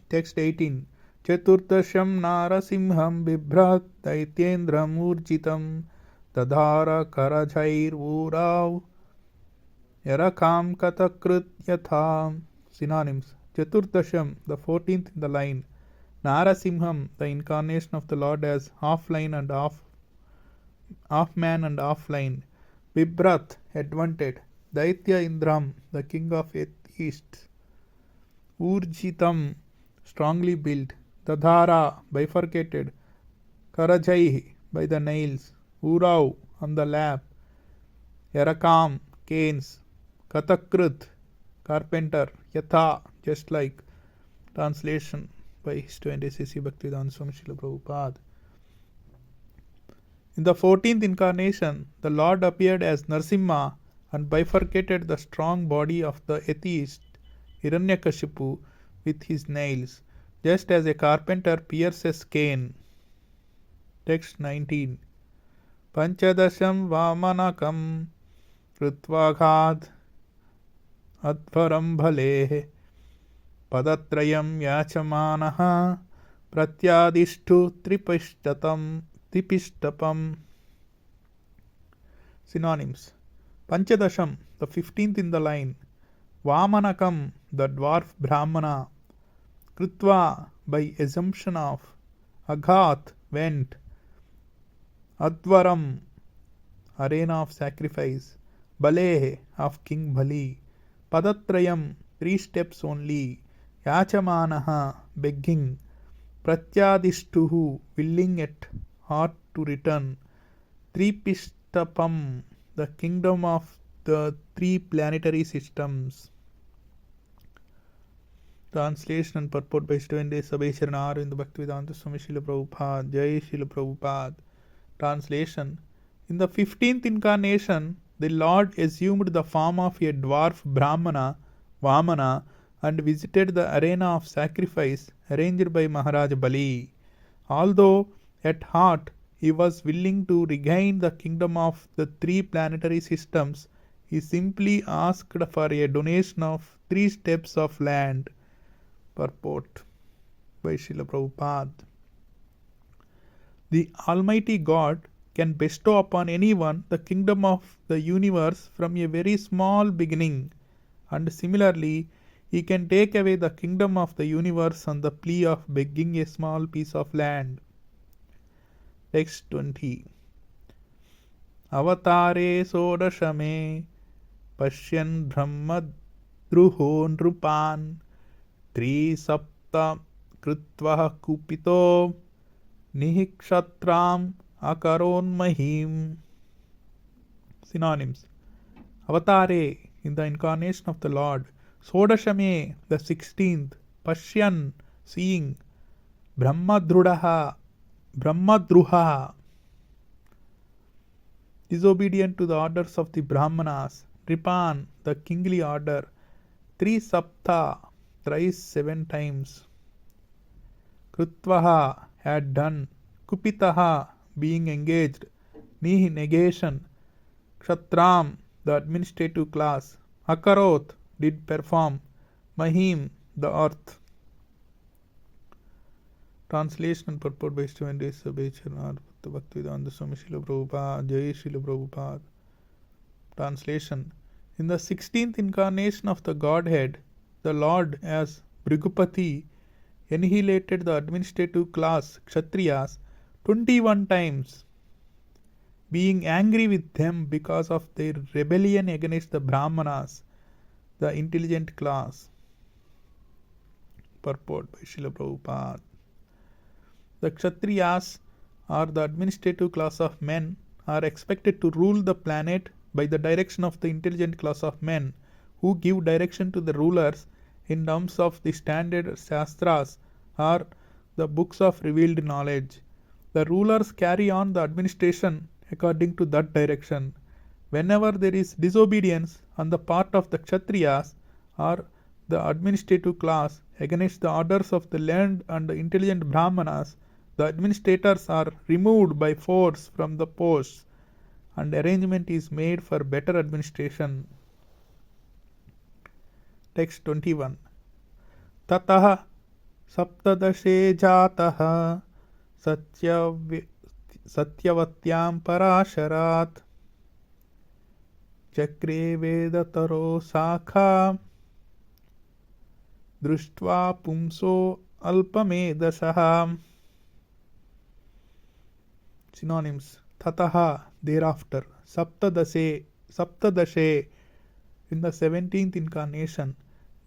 Text 18. Chaturtasham Narasimham Bibhrat Daitendram Urjitam Tadhara Karajair Urav Yarakam Katakrit Yatham. Synonyms. Chaturtasham, the 14th in the line. Narasimham, the incarnation of the Lord as half line and half man and half line. Bibhrat, advanted. Daitya Indram, the king of atheists. Urjitam, strongly built. Dadhara, bifurcated. Karajai, by the nails. Urav, on the lap. Yarakam, canes. Katakrit, carpenter. Yatha, just like. Translation by His Eminence C.C. Bhaktivedanta Swami Srila Prabhupada. In the 14th incarnation, the Lord appeared as Narsimha and bifurcated the strong body of the atheist Hiranyakashipu with his nails, just as a carpenter pierces cane. Text 19. Panchadasham Vamanakam Krutvaghat Advaram Bhalehe Padatrayam Yachamanaha Pratyadishtu Tripistapam. Synonyms. Panchadasham, the 15th in the line. Vamanakam, the dwarf Brahmana. Krutva, by assumption of. Aghat, went. Advaram, arena of sacrifice. Balehe, of King Bali. Padatrayam, 3 steps only. Yachamanaha, begging. Pratyadishtuhu, willing at heart to return. Tripistapam, the kingdom of the 3 planetary systems. Translation and purport by His Eminence Sabheshwarana Arvind Bhaktivedanta Swami Srila Prabhupada. Jai Srila Prabhupada. Translation. In the 15th incarnation, the Lord assumed the form of a dwarf Brahmana, Vamana, and visited the arena of sacrifice arranged by Maharaj Bali. Although at heart he was willing to regain the kingdom of the 3 planetary systems, he simply asked for a donation of 3 steps of land. Purport by Srila Prabhupada. The Almighty God can bestow upon anyone the kingdom of the universe from a very small beginning, and similarly, He can take away the kingdom of the universe on the plea of begging a small piece of land. Text 20. Avatare sodashame Pashyan Brahmadruho Nrupan Trisapta Krutva Kupito Nihikshatram Akaron Mahim. Synonyms. Avatare, in the incarnation of the Lord. Sodashame, the 16th. Pashyan, seeing. Brahmadruha, disobedient to the orders of the Brahmanas. Ripan, the kingly order. Trisapta, thrice 7 times. Krutvaha, had done. Kupitaha, being engaged. Nihi, negation. Kshatram, the administrative class. Akarot, did perform. Mahim, the earth. Translation and purport by His Eminence Sabheshwarana Bhaktivedanta Swami Srila Prabhupada. Jai Srila Prabhupada. Translation. In the 16th incarnation of the Godhead, the Lord as Bhrigupati annihilated the administrative class Kshatriyas 21 times, being angry with them because of their rebellion against the Brahmanas, the intelligent class. Purport by Srila Prabhupada. The Kshatriyas, or the administrative class of men, are expected to rule the planet by the direction of the intelligent class of men, who give direction to the rulers in terms of the standard shastras, or the books of revealed knowledge. The rulers carry on the administration according to that direction. Whenever there is disobedience on the part of the Kshatriyas or the administrative class against the orders of the learned and intelligent Brahmanas, the administrators are removed by force from the posts, and arrangement is made for better administration. Text 21. Tataha सप्तदशे जातः सत्यवत्यां पराशरात् चक्रे वेदतरो शाखा दृष्ट्वा पुंसो अल्पमेधसः. Synonyms: Tataha, thereafter. Saptadashe, in the 17th incarnation.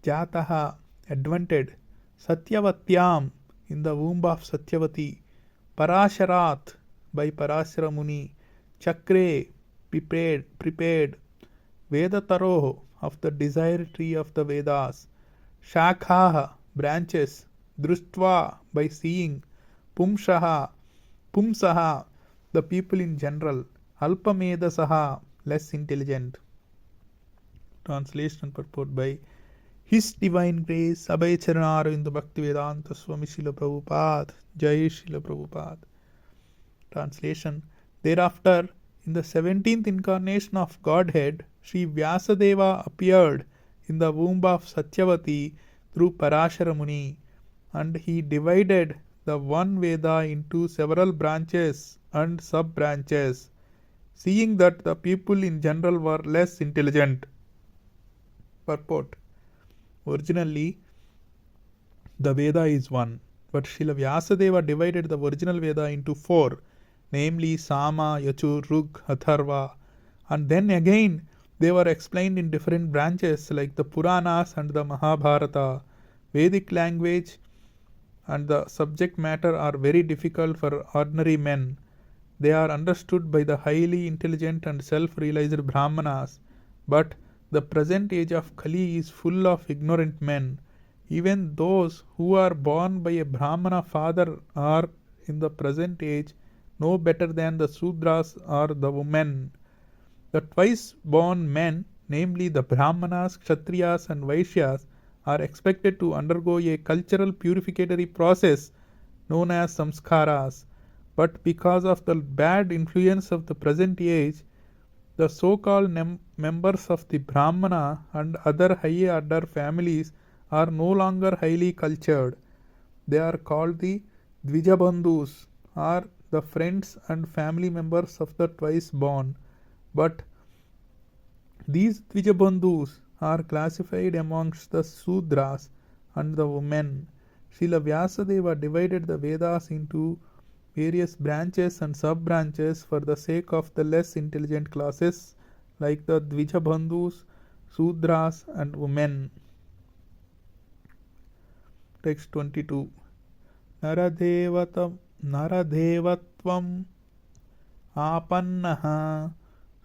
Jataha, advented. Satyavatyam, in the womb of Satyavati. Parasharat, by Parashara Muni. Chakre, prepared. Vedataro, of the desire tree of the Vedas. Shakhaha, branches. Društva, by seeing. Pumsaha, the people in general. Alpamedasaha, less intelligent. Translation and purport by His Divine Grace Abhay Charanaravinda Bhaktivedanta Swami Srila Prabhupada. Jai Srila Prabhupada. Translation: Thereafter, in the 17th incarnation of Godhead, Sri Vyasadeva appeared in the womb of Satyavati through Parashara Muni, and he divided the one Veda into several branches and sub-branches, seeing that the people in general were less intelligent. Purport: Originally, the Veda is one, but Srila Vyasadeva divided the original Veda into four, namely Sama, Yajur, Rug, Atharva, and then again they were explained in different branches like the Puranas and the Mahabharata. Vedic language and the subject matter are very difficult for ordinary men. They are understood by the highly intelligent and self-realized Brahmanas, but the present age of Kali is full of ignorant men. Even those who are born by a Brahmana father are in the present age no better than the Sudras or the women. The twice born men, namely the Brahmanas, Kshatriyas and Vaishyas, are expected to undergo a cultural purificatory process known as samskaras, but because of the bad influence of the present age, the so-called members of the Brahmana and other higher order families are no longer highly cultured. They are called the Dvijabandhus, or the friends and family members of the twice born. But these Dvijabandhus are classified amongst the Sudras and the women. Srila Vyasadeva divided the Vedas into various branches and sub-branches for the sake of the less intelligent classes like the Dvijabandhus, Sudras and women. Text 22. Naradevatvam apannaha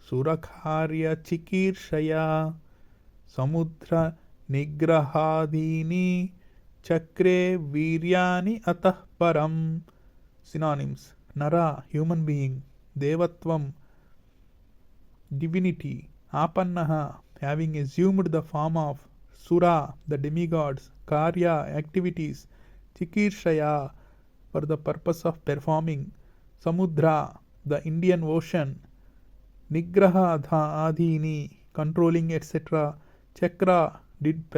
Surakharya Chikirshaya Samudra Nigrahadini Chakre Viryani Atah Param. Synonyms: Nara, human being; Devatvam, divinity; Apannaha, having assumed the form of; Sura, the demigods; Karya, activities; Chikirshaya, for the purpose of performing; Samudra, the Indian Ocean; Nigraha Adhini, controlling, etc. Chakre, did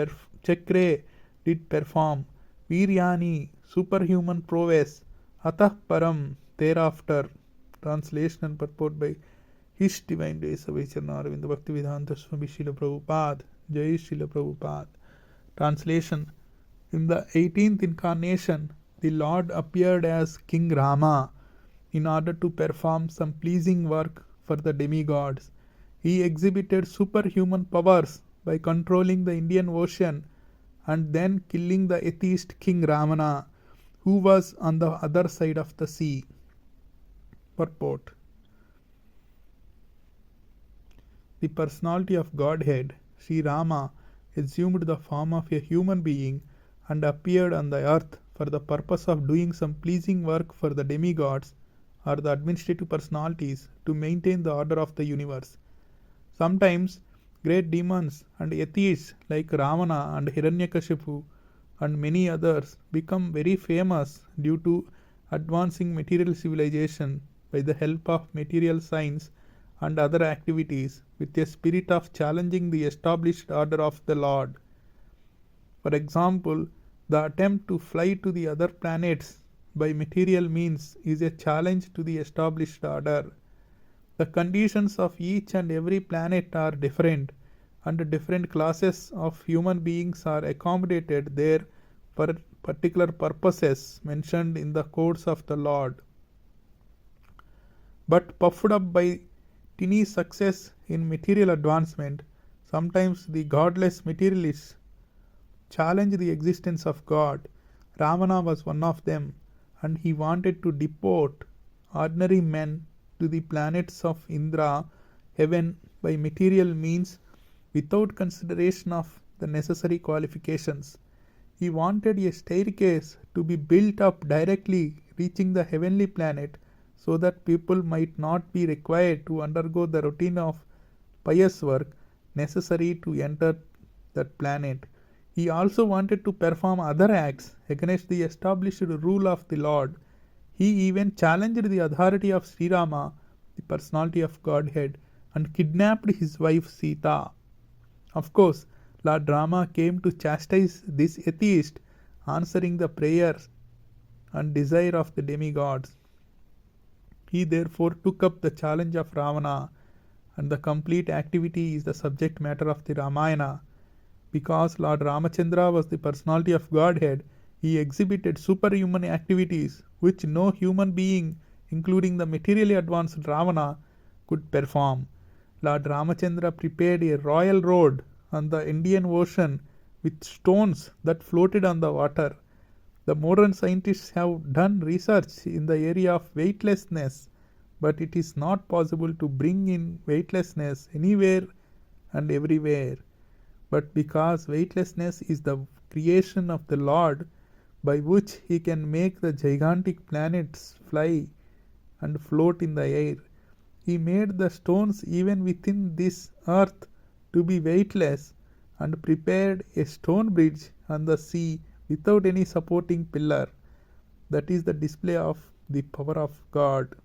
perform; Viryani, superhuman prowess; Atah Param, thereafter. Translation and purport by His Divine Grace Abhay Charanaravinda Bhaktivedanta Swami Srila Prabhupada. Jai Srila Prabhupada. Translation: In the 18th incarnation, the Lord appeared as King Rama in order to perform some pleasing work for the demigods. He exhibited superhuman powers by controlling the Indian Ocean and then killing the atheist King Ravana, who was on the other side of the sea. Purport: The personality of Godhead, Sri Rama, assumed the form of a human being and appeared on the earth for the purpose of doing some pleasing work for the demigods or the administrative personalities to maintain the order of the universe. Sometimes great demons and atheists like Ravana and Hiranyakashipu and many others become very famous due to advancing material civilization by the help of material science and other activities with a spirit of challenging the established order of the Lord. For example, The attempt to fly to the other planets by material means is a challenge to the established order. The conditions of each and every planet are different, and different classes of human beings are accommodated there for particular purposes mentioned in the codes of the Lord. But puffed up by tiny success in material advancement, sometimes the godless materialists challenge the existence of God. Ravana was one of them, and he wanted to deport ordinary men to the planets of Indra, heaven, by material means without consideration of the necessary qualifications. He wanted a staircase to be built up directly reaching the heavenly planet so that people might not be required to undergo the routine of pious work necessary to enter that planet. He also wanted to perform other acts against the established rule of the Lord. He even challenged the authority of Sri Rama, the personality of Godhead, and kidnapped his wife Sita. Of course, Lord Rama came to chastise this atheist, answering the prayers and desire of the demigods. He therefore took up the challenge of Ravana, and the complete activity is the subject matter of the Ramayana. Because Lord Ramachandra was the personality of Godhead, he exhibited superhuman activities which no human being, including the materially advanced Ravana, could perform. Lord Ramachandra prepared a royal road on the Indian Ocean with stones that floated on the water. The modern scientists have done research in the area of weightlessness, but it is not possible to bring in weightlessness anywhere and everywhere. But because weightlessness is the creation of the Lord, by which he can make the gigantic planets fly and float in the air, he made the stones even within this earth to be weightless, and prepared a stone bridge on the sea without any supporting pillar. That is the display of the power of God.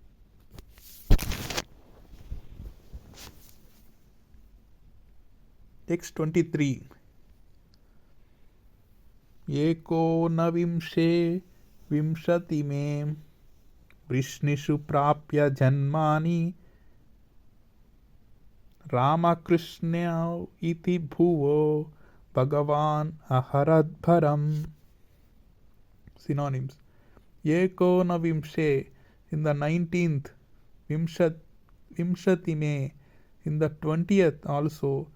Text 23. एकोनविंशे विंशतिमे वृष्णिषु प्राप्य जन्मानि रामकृष्णौ इति भुवो भगवान् अहरद्भरम्. Synonyms. Ekonavimshe, in the 19th, Vimshatime, in the 20th also,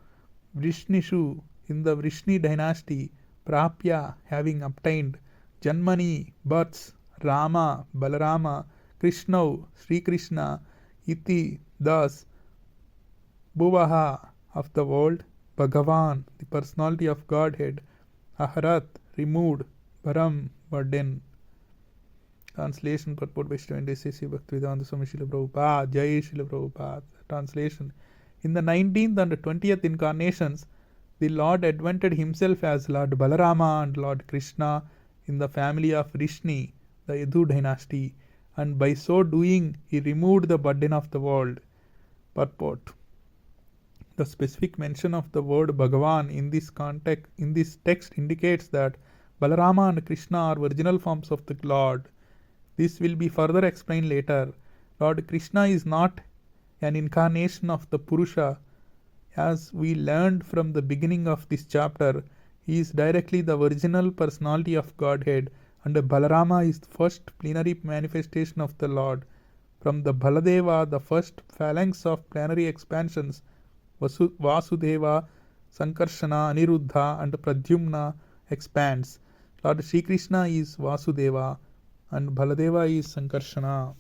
Vrishnishu, in the Vrishni dynasty, Prapya, having obtained, Janmani, births, Rama, Balarama, Krishnau, Sri Krishna, Iti, thus, Bhuvaha, of the world, Bhagavan, the personality of Godhead, Aharat, removed, Bharam, burden. Translation purport by Sri Bhaktivedanta Swami Srila Prabhupada, Jai Srila Prabhupada. Translation. In the 19th and 20th incarnations, the Lord advented himself as Lord Balarama and Lord Krishna in the family of Vrishni, the Yadu dynasty, and by so doing he removed the burden of the world. Purport. The specific mention of the word Bhagavan in this text indicates that Balarama and Krishna are original forms of the Lord. This will be further explained later. Lord Krishna is not an incarnation of the Purusha. As we learned from the beginning of this chapter, he is directly the original personality of Godhead, and Balarama is the first plenary manifestation of the Lord. From the Baladeva, the first phalanx of plenary expansions, Vasudeva, Sankarshana, Aniruddha, and Pradyumna expands. Lord Sri Krishna is Vasudeva and Baladeva is Sankarshana.